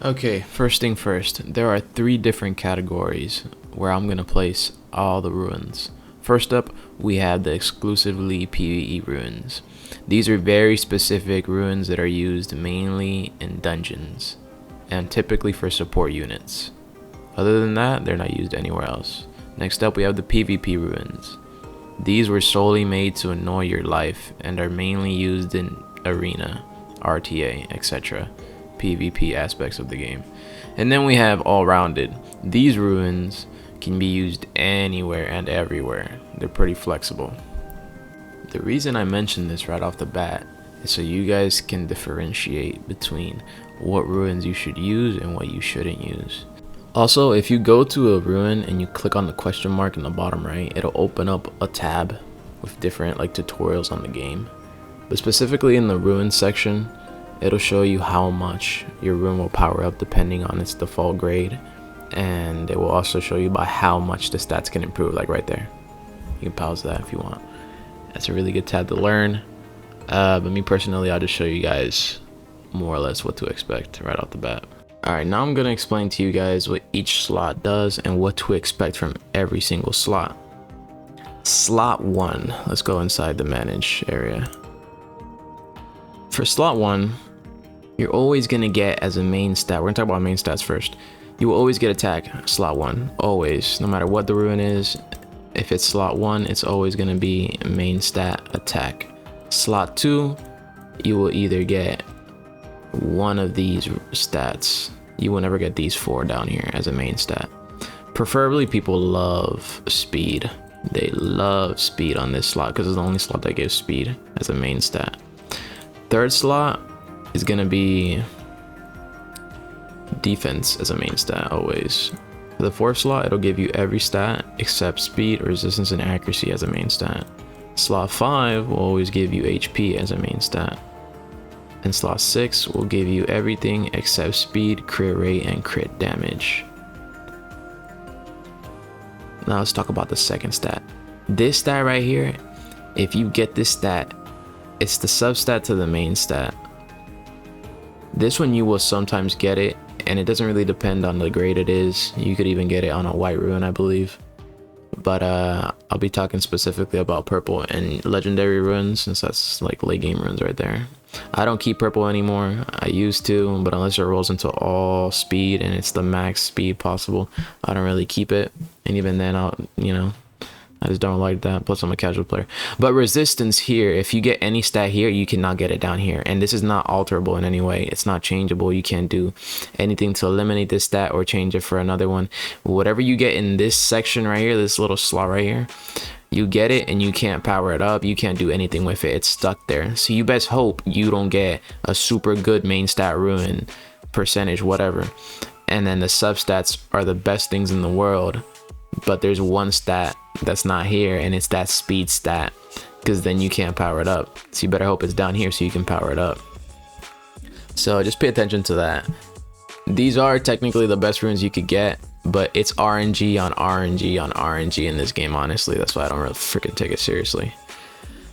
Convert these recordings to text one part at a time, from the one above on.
Okay, first thing first, there are three different categories where I'm gonna place all the ruins. First up, we have the exclusively PvE ruins. These are very specific ruins that are used mainly in dungeons and typically for support units. Other than that, they're not used anywhere else. Next up, we have the PvP ruins. These were solely made to annoy your life and are mainly used in arena, RTA, etc. PvP aspects of the game. And then we have all rounded. These ruins can be used anywhere and everywhere. They're pretty flexible. The reason I mention this right off the bat is so you guys can differentiate between what ruins you should use and what you shouldn't use. Also, if you go to a ruin and you click on the question mark in the bottom right, it'll open up a tab with different tutorials on the game. But specifically in the ruin section, it'll show you how much your ruin will power up depending on its default grade, and it will also show you by how much the stats can improve, like right there. You can pause that if you want. That's a really good tab to learn, but me personally, I'll just show you guys more or less what to expect right off the bat. Alright, now I'm going to explain to you guys what each slot does and what to expect from every single slot. Slot 1, let's go inside the manage area. For slot 1, you're always going to get as a main stat, we're going to talk about main stats first. You will always get attack, slot 1, always, no matter what the ruin is. If it's slot 1, it's always going to be main stat attack. Slot 2, you will either get one of these stats. You will never get these 4 down here as a main stat. Preferably people love speed. They love speed on this slot because it's the only slot that gives speed as a main stat. Third slot is gonna be defense as a main stat always. For the fourth slot, it'll give you every stat except speed, resistance, and accuracy as a main stat. Slot 5 will always give you HP as a main stat. And slot 6 will give you everything except speed, crit rate, and crit damage. Now let's talk about the second stat. This stat right here, if you get this stat, it's the substat to the main stat. This one you will sometimes get it, and it doesn't really depend on the grade it is. You could even get it on a white ruin, I believe. But I'll be talking specifically about purple and legendary ruins, since that's like late game ruins right there. I don't keep purple anymore. I used to, but unless it rolls into all speed and it's the max speed possible, I don't really keep it. And even then, I just don't like that. Plus, I'm a casual player. But resistance here, if you get any stat here, you cannot get it down here. And this is not alterable in any way. It's not changeable. You can't do anything to eliminate this stat or change it for another one. Whatever you get in this section right here, this little slot right here, you get it and you can't power it up. You can't do anything with it. It's stuck there. So you best hope you don't get a super good main stat ruin, percentage, whatever. And then the substats are the best things in the world. But there's one stat that's not here, and it's that speed stat, because then you can't power it up. So you better hope it's down here so you can power it up. So just pay attention to that. These are technically the best runes you could get, but it's RNG on RNG on RNG in this game, honestly. That's why I don't really freaking take it seriously.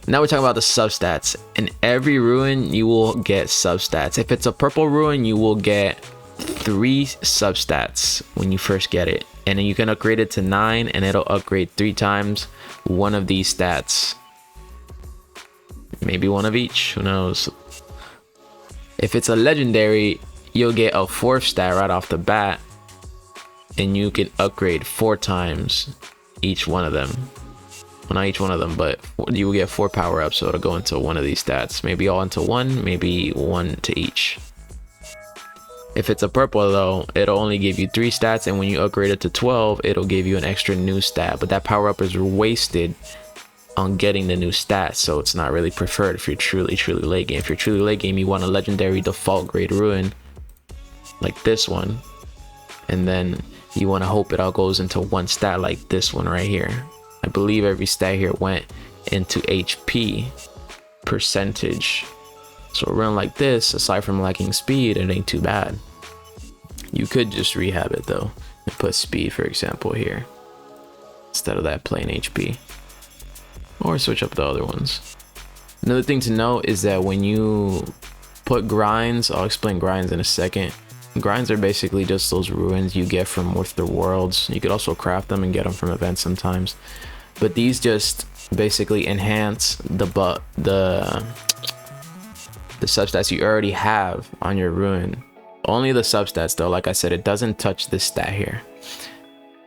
Now we're talking about the substats. In every ruin, you will get substats. If it's a purple ruin, you will get 3 substats when you first get it. And then you can upgrade it to 9, and it'll upgrade 3 times one of these stats. Maybe one of each, who knows. If it's a legendary, you'll get a 4th stat right off the bat, and you can upgrade 4 times each one of them. Well, not each one of them, but you will get 4 power-ups, so it'll go into one of these stats. Maybe all into one, maybe one to each. If it's a purple though, it'll only give you 3 stats, and when you upgrade it to 12, it'll give you an extra new stat. But that power-up is wasted on getting the new stats, so it's not really preferred if you're truly late game. If you're truly late game, you want a legendary default grade ruin like this one, and then you want to hope it all goes into one stat like this one right here. I believe every stat here went into HP percentage. So a run like this, aside from lacking speed, it ain't too bad. You could just rehab it though and put speed, for example, here instead of that plain HP, or switch up the other ones. Another thing to note is that when you put grinds, I'll explain grinds in a second. Grinds are basically just those ruins you get from with the worlds. You could also craft them and get them from events sometimes. But these just basically enhance the substats you already have on your ruin. Only the substats though. Like I said, it doesn't touch this stat here.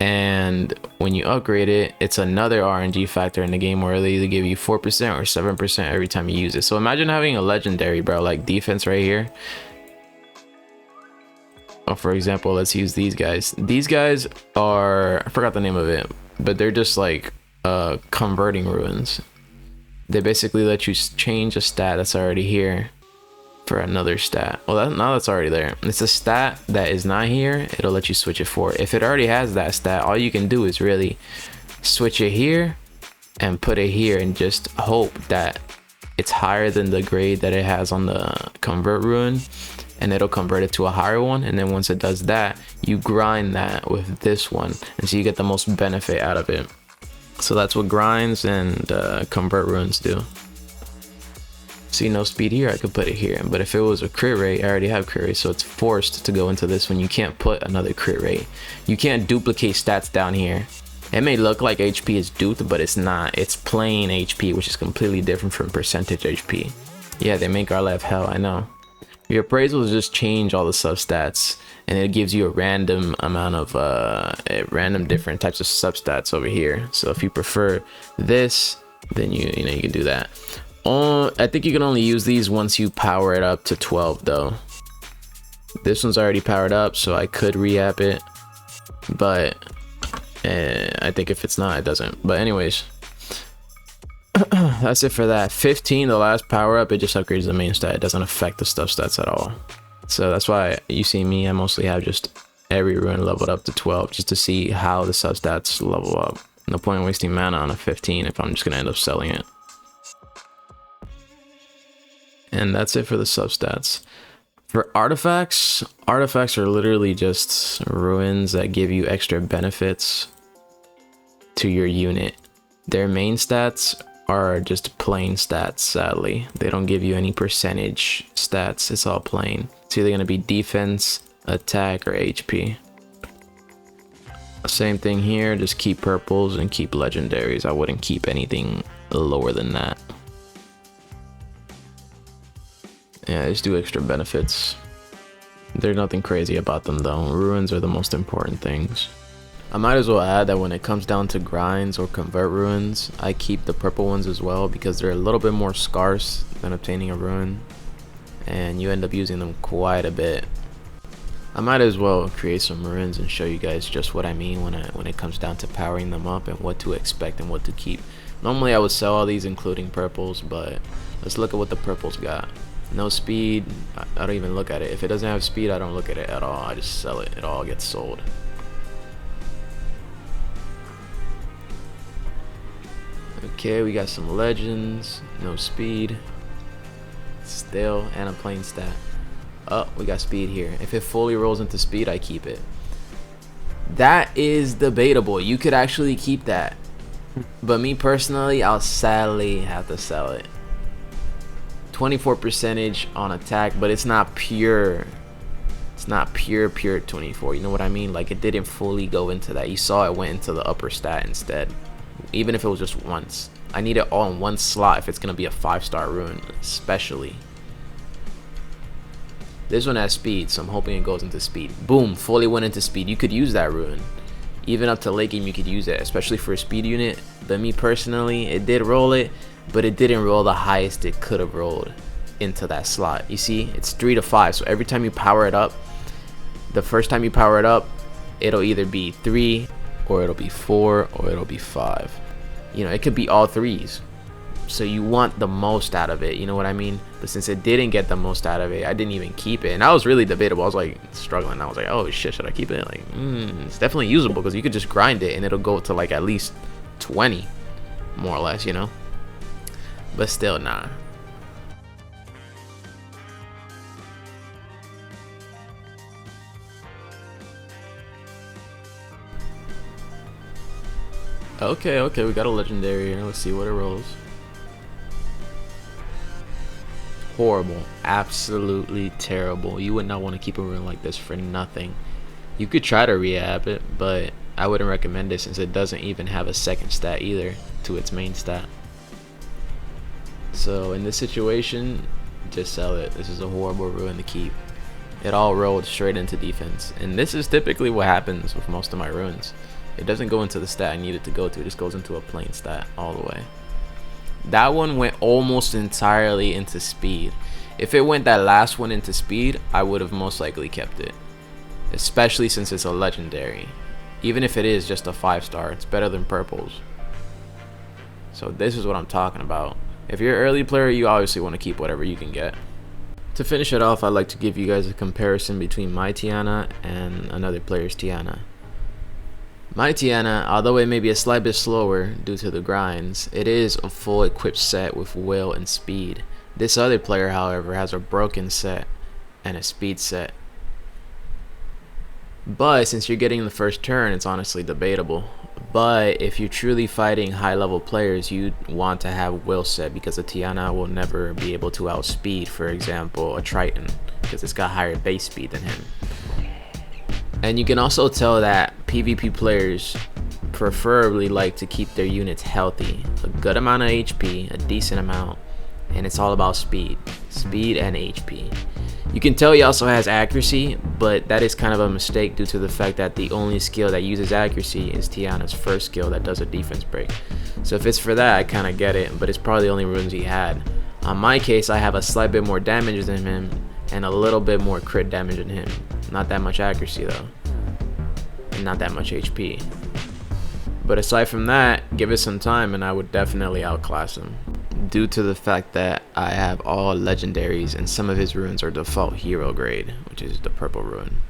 And when you upgrade it, it's another RNG factor in the game where they either give you 4% or 7% every time you use it. So imagine having a legendary, bro, like defense right here. Oh, for example, let's use these guys. These guys are, I forgot the name of it, but they're just like converting ruins. They basically let you change a stat that's already here for another stat. Well, now that's already there. It's a stat that is not here. It'll let you switch it for it. If it already has that stat, all you can do is really switch it here and put it here and just hope that it's higher than the grade that it has on the convert ruin, and it'll convert it to a higher one. And then once it does that, you grind that with this one, and so you get the most benefit out of it. So that's what grinds and convert ruins do. See, no speed here, I could put it here. But if it was a crit rate, I already have crit rate, so it's forced to go into this one. You can't put another crit rate. You can't duplicate stats down here. It may look like HP is duped, but it's not. It's plain HP, which is completely different from percentage HP. Yeah, they make our life hell, I know. Your appraisals just change all the substats, and it gives you a random amount of random different types of substats over here. So if you prefer this, then you know you can do that. I think you can only use these once you power it up to 12 though. This one's already powered up, so I could re-app it, but I think if it's not, it doesn't. But anyways, that's it for that. 15, the last power up, it just upgrades the main stat. It doesn't affect the stuff stats at all. So that's why you see me, I mostly have just every ruin leveled up to 12 just to see how the substats level up. No point in wasting mana on a 15 if I'm just gonna end up selling it. And that's it for the substats. For artifacts, artifacts are literally just ruins that give you extra benefits to your unit. Their main stats are just plain stats, sadly. They don't give you any percentage stats, it's all plain. It's either gonna be defense, attack, or HP. Same thing here, just keep purples and keep legendaries. I wouldn't keep anything lower than that. Yeah, just do extra benefits. There's nothing crazy about them though. Ruins are the most important things. I might as well add that when it comes down to grinds or convert ruins, I keep the purple ones as well because they're a little bit more scarce than obtaining a ruin, and you end up using them quite a bit. I might as well create some ruins and show you guys just what I mean when it comes down to powering them up and what to expect and what to keep. Normally I would sell all these including purples, but let's look at what the purples got. No speed, I don't even look at it. If it doesn't have speed, I don't look at it at all. I just sell it. It all gets sold. Okay, we got some legends. No speed. Still, and a plain stat. Oh, we got speed here. If it fully rolls into speed, I keep it. That is debatable. You could actually keep that. But me personally, I'll sadly have to sell it. 24 percentage on attack, but it's not pure. It's not pure 24. You know what I mean? Like, it didn't fully go into that. You saw it went into the upper stat instead. Even if it was just once. I need it all in one slot if it's gonna be a 5-star ruin, especially. This one has speed, so I'm hoping it goes into speed. Boom, fully went into speed. You could use that ruin. Even up to late game, you could use it, especially for a speed unit. But me personally, it did roll it, but it didn't roll the highest it could have rolled into that slot. You see, it's 3 to 5. So every time you power it up, the first time you power it up, it'll either be 3, or it'll be 4, or it'll be 5. You know, it could be all 3s. So you want the most out of it, you know what I mean? But since it didn't get the most out of it, I didn't even keep it. And I was really debatable. I was like struggling. I was like, oh shit, should I keep it? Like, it's definitely usable because you could just grind it and it'll go to like at least 20, more or less, you know? But still, nah. Okay, we got a legendary here. Let's see what it rolls. horrible, absolutely terrible. You would not want to keep a rune like this for nothing. You could try to rehab it, but I wouldn't recommend it since it doesn't even have a second stat either to its main stat. So in this situation, just sell it. This is a horrible rune to keep. It all rolled straight into defense, and this is typically what happens with most of my runes. It doesn't go into the stat I need it to go to, it just goes into a plain stat all the way. That one went almost entirely into speed. If it went that last one into speed, I would have most likely kept it, especially since it's a legendary. Even if it is just a 5-star, it's better than purples. So this is what I'm talking about. If you're an early player, you obviously want to keep whatever you can get. To finish it off, I'd like to give you guys a comparison between my Tiana and another player's Tiana. My Tiana, although it may be a slight bit slower due to the grinds, it is a full equipped set with will and speed. This other player, however, has a broken set and a speed set. But since you're getting the first turn, it's honestly debatable. But if you're truly fighting high level players, you want to have will set because a Tiana will never be able to outspeed, for example, a Triton, because it's got higher base speed than him. And you can also tell that PvP players preferably like to keep their units healthy, a good amount of HP, a decent amount, and it's all about speed and HP. You can tell he also has accuracy, but that is kind of a mistake due to the fact that the only skill that uses accuracy is Tiana's first skill that does a defense break. So if it's for that, I kind of get it, but it's probably the only runes he had. On my case, I have a slight bit more damage than him and a little bit more crit damage than him. Not that much accuracy though, and not that much HP. But aside from that, give it some time and I would definitely outclass him, due to the fact that I have all legendaries and some of his runes are default hero grade, which is the purple rune.